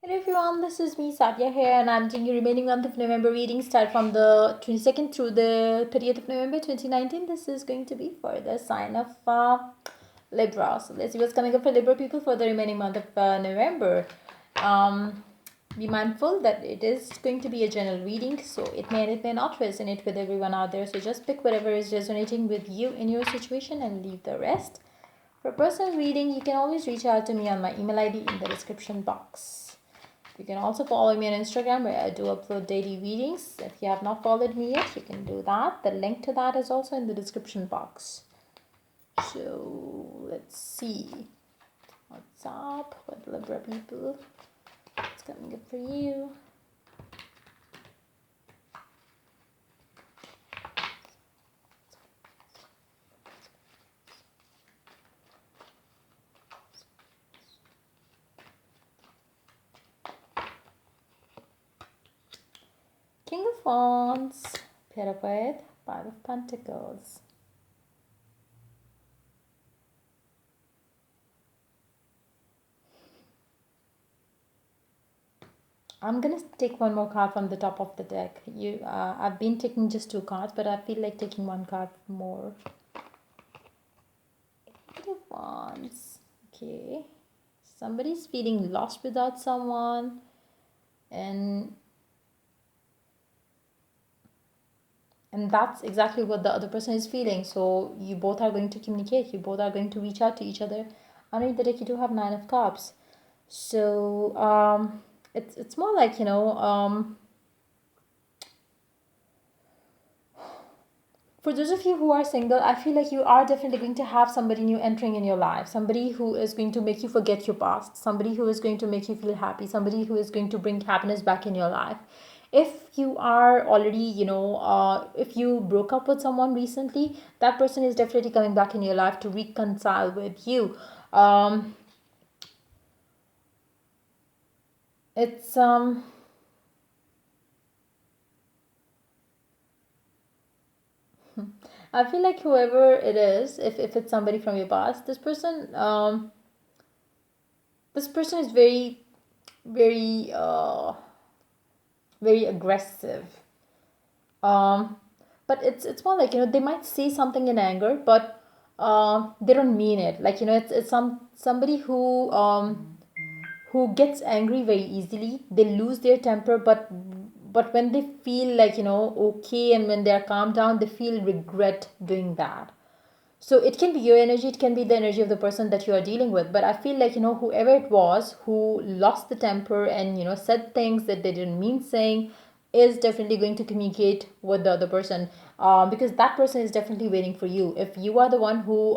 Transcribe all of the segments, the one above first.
Hello everyone, this is me Sadia here, and I'm doing your remaining month of November reading. Start from the 22nd through the 30th of November 2019. This is going to be for the sign of Libra. So let's see what's coming up for Libra people for the remaining month of November. Um, be mindful that it is going to be a general reading, so it may and it may not resonate with everyone out there. So just pick whatever is resonating with you in your situation and leave the rest. For personal reading, you can always reach out to me on my email ID in the description box. You can also follow me on Instagram where I do upload daily readings. If you have not followed me yet, you can do that. The link to that is also in the description box. So let's see what's up with Libra people. What's coming up for you? King of Wands, Pair of Earth, Five of Pentacles. I'm gonna take one more card from the top of the deck. I've been taking just two cards, but I feel like taking one card more. Eight of Wands. Okay. Somebody's feeling lost without someone, and that's exactly what the other person is feeling. So you both are going to communicate. You both are going to reach out to each other. Underneath the deck, you do have Nine of Cups. So it's more like for those of you who are single, I feel like you are definitely going to have somebody new entering in your life. Somebody who is going to make you forget your past. Somebody who is going to make you feel happy. Somebody who is going to bring happiness back in your life. If you are already, if you broke up with someone recently, that person is definitely coming back in your life to reconcile with you. It's I feel like whoever it is, if it's somebody from your past, this person is very very aggressive. Um, but it's more like they might say something in anger, but they don't mean it. Like it's somebody who gets angry very easily. They lose their temper, but when they feel like okay, and when they are calmed down, they feel regret doing that. So it can be your energy, it can be the energy of the person that you are dealing with, but I feel like whoever it was who lost the temper and said things that they didn't mean saying is definitely going to communicate with the other person, because that person is definitely waiting for you. If you are the one who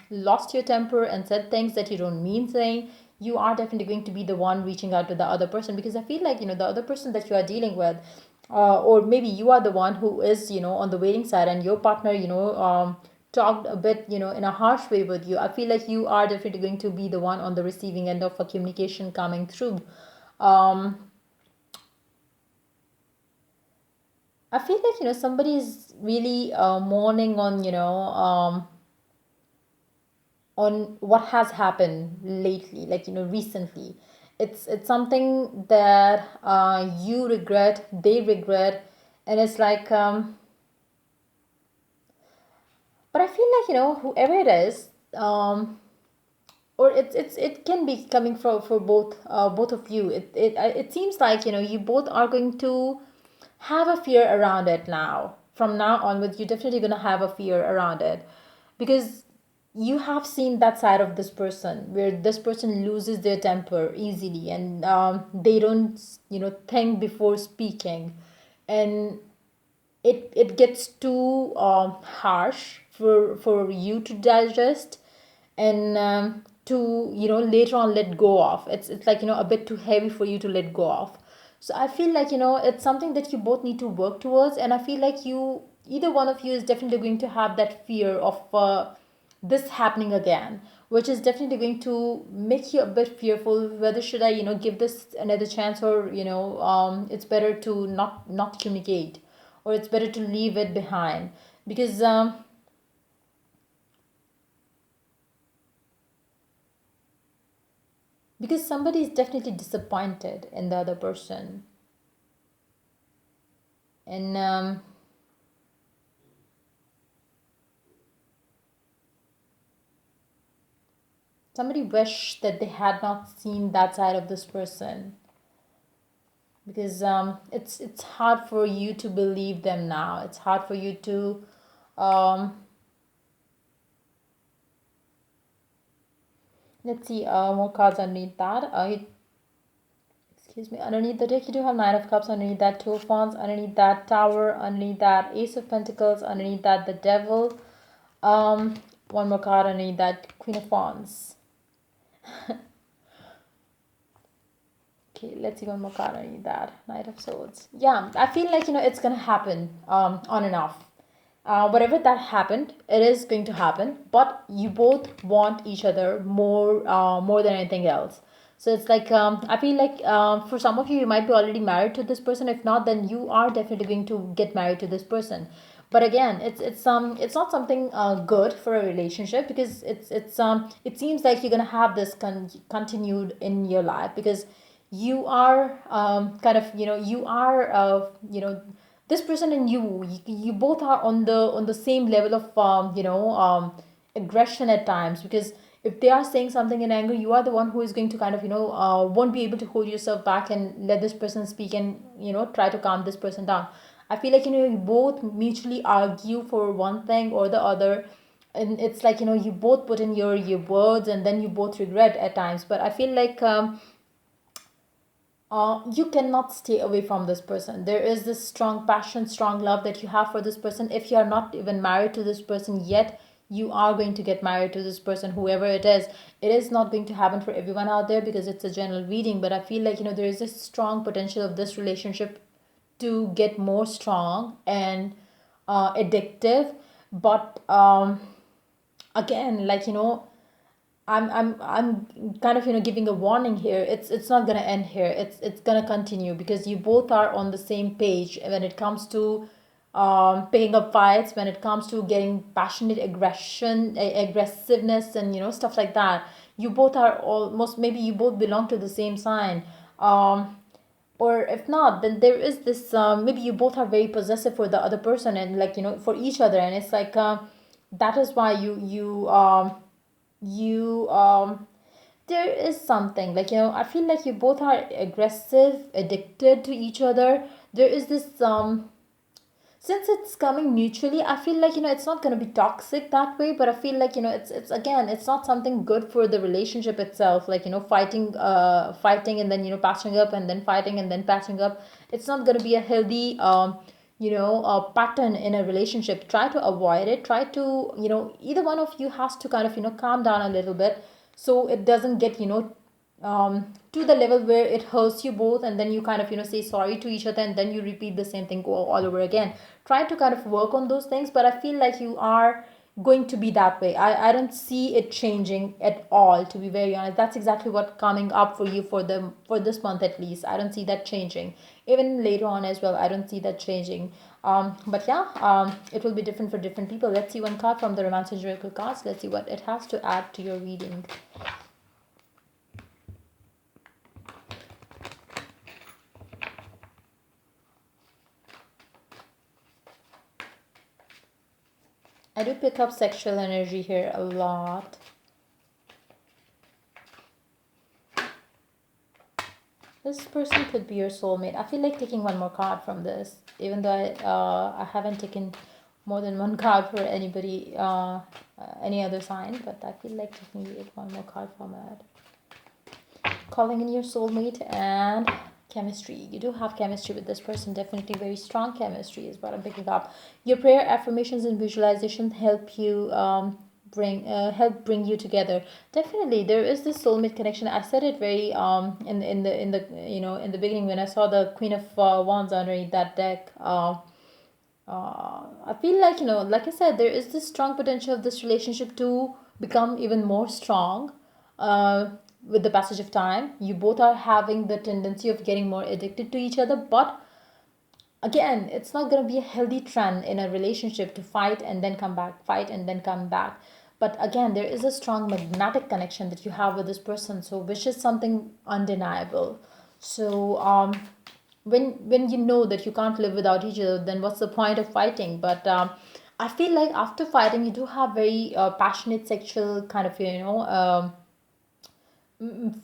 lost your temper and said things that you don't mean saying, you are definitely going to be the one reaching out to the other person, because I feel like the other person that you are dealing with, or maybe you are the one who is on the waiting side, and your partner talked a bit in a harsh way with you. I feel like you are definitely going to be the one on the receiving end of a communication coming through. um I feel like somebody is really mourning on on what has happened lately, like recently. It's something that you regret, they regret, and it's like but I feel like whoever it is, or it can be coming for both of you. It seems like you both are going to have a fear around it now. From now onwards, you're definitely going to have a fear around it, because you have seen that side of this person where this person loses their temper easily, and they don't think before speaking, and it gets too harsh for you to digest, and to later on let go of. It's like a bit too heavy for you to let go of. So I feel like it's something that you both need to work towards, and I feel like either one of you is definitely going to have that fear of this happening again, which is definitely going to make you a bit fearful, whether should I give this another chance, or it's better to not communicate, or it's better to leave it behind, because because somebody is definitely disappointed in the other person. And somebody wish that they had not seen that side of this person, because it's hard for you to believe them now. It's hard for you to um, let's see more cards underneath that. Excuse me, underneath the deck you do have Nine of Cups, underneath that Two of Wands, underneath that Tower, underneath that Ace of Pentacles, underneath that the Devil. One more card underneath that Queen of Wands. Okay, let's see one more card underneath that Knight of Swords. Yeah, I feel like it's gonna happen on and off. Whatever that happened, it is going to happen. But you both want each other more than anything else. So it's like I feel like for some of you, you might be already married to this person. If not, then you are definitely going to get married to this person. But again, it's not something good for a relationship, because it seems like you're gonna have this continued in your life, because you are kind of you are this person and you both are on the same level of aggression at times, because if they are saying something in anger, you are the one who is going to kind of won't be able to hold yourself back and let this person speak, and try to calm this person down. I feel like you both mutually argue for one thing or the other, and it's like you both put in your words, and then you both regret at times. But I feel like you cannot stay away from this person. There is this strong passion, strong love that you have for this person. If you are not even married to this person yet, you are going to get married to this person, whoever it is. It is not going to happen for everyone out there, because it's a general reading, but I feel like there is a strong potential of this relationship to get more strong and addictive. But again, like I'm kind of giving a warning here. It's not gonna end here. It's gonna continue, because you both are on the same page when it comes to picking up fights, when it comes to getting passionate aggressiveness, and stuff like that. You both are almost, maybe you both belong to the same sign. Or if not, then there is this maybe you both are very possessive for the other person, and like for each other, and it's like that is why you there is something like I feel like you both are aggressive, addicted to each other. There is this since it's coming mutually, I feel like it's not going to be toxic that way, but I feel like it's again, it's not something good for the relationship itself, like fighting and then patching up, and then fighting and then patching up. It's not going to be a healthy pattern in a relationship. Try to avoid it. Try to either one of you has to kind of calm down a little bit, so it doesn't get to the level where it hurts you both, and then you kind of say sorry to each other, and then you repeat the same thing all over again. Try to kind of work on those things, but I feel like you are going to be that way. I don't see it changing at all, to be very honest. That's exactly what coming up for you for this month at least. I don't see that changing. Even later on as well, I don't see that changing. But yeah, it will be different for different people. Let's see one card from the Romance and Miracle cards. Let's see what it has to add to your reading. I do pick up sexual energy here a lot. This person could be your soulmate. I feel like taking one more card from this, even though I haven't taken more than one card for anybody, any other sign, but I feel like taking one more card from it. Calling in your soulmate and chemistry. You do have chemistry with this person. Definitely very strong chemistry is what I'm picking up. Your prayer, affirmations, and visualization help you bring you together. Definitely there is this soulmate connection. I said it very in the in the beginning when I saw the Queen of Wands underneath that deck. I feel like like I said, there is this strong potential of this relationship to become even more strong with the passage of time. You both are having the tendency of getting more addicted to each other, but again, it's not going to be a healthy trend in a relationship to fight and then come back, fight and then come back. but again, there is a strong magnetic connection that you have with this person, so which is something undeniable. So when you know that you can't live without each other, then what's the point of fighting? But I feel like after fighting, you do have very passionate sexual kind of,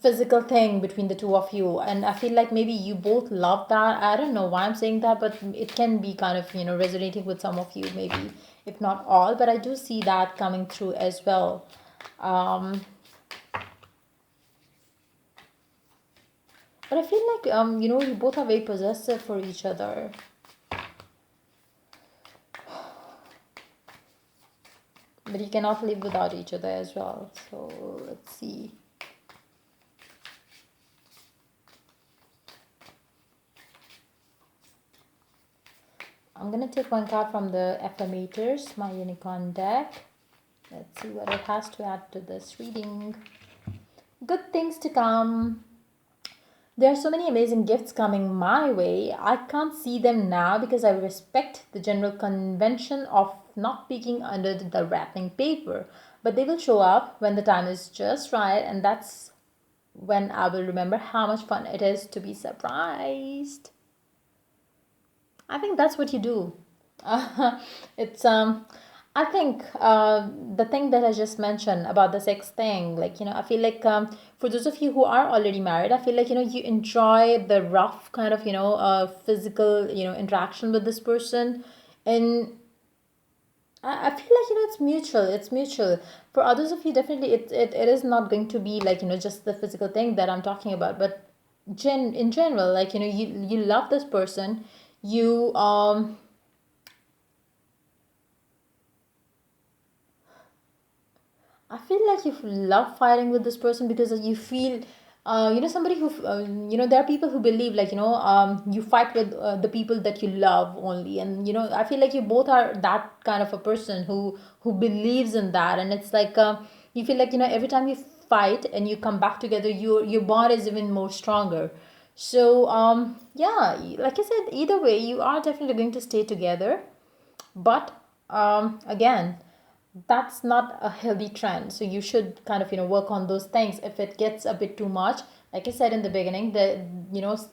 physical thing between the two of you, and I feel like maybe you both love that. I don't know why I'm saying that, but it can be kind of, resonating with some of you, maybe if not all, but I do see that coming through as well. um but I feel like, you both are very possessive for each other, but you cannot live without each other as well. So let's see. I'm gonna take one card from the affirmators, my unicorn deck. Let's see what it has to add to this reading. Good things to come. There are so many amazing gifts coming my way. I can't see them now because I respect the general convention of not peeking under the wrapping paper. But they will show up when the time is just right, and that's when I will remember how much fun it is to be surprised. I think that's what you do. It's I think the thing that I just mentioned about the sex thing, like, I feel like, for those of you who are already married, I feel like, you enjoy the rough kind of, physical, interaction with this person, and I feel like, it's mutual. It's mutual. For others of you, definitely, it is not going to be like, just the physical thing that I'm talking about, but in general, like, you love this person, you I feel like you love fighting with this person because you feel, somebody who, there are people who believe, like, you fight with the people that you love only. And, I feel like you both are that kind of a person who believes in that. And it's like, you feel like, every time you fight and you come back together, your bond is even more stronger. So, yeah, like I said, either way, you are definitely going to stay together. But again, that's not a healthy trend, so you should kind of, work on those things. If it gets a bit too much, like I said in the beginning, that,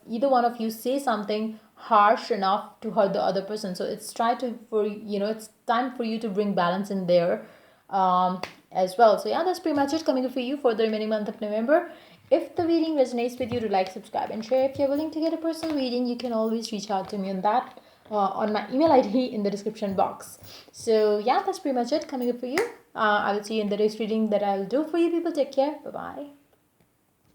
either one of you say something harsh enough to hurt the other person, so it's try to for it's time for you to bring balance in there, as well. So yeah, that's pretty much it coming for you for the remaining month of November. If the reading resonates with you, to like, subscribe, and share. If you're willing to get a personal reading, you can always reach out to me on that, on my email ID in the description box. So yeah, that's pretty much it coming up for you. I will see you in the next reading that I'll do for you people. Take care. Bye bye.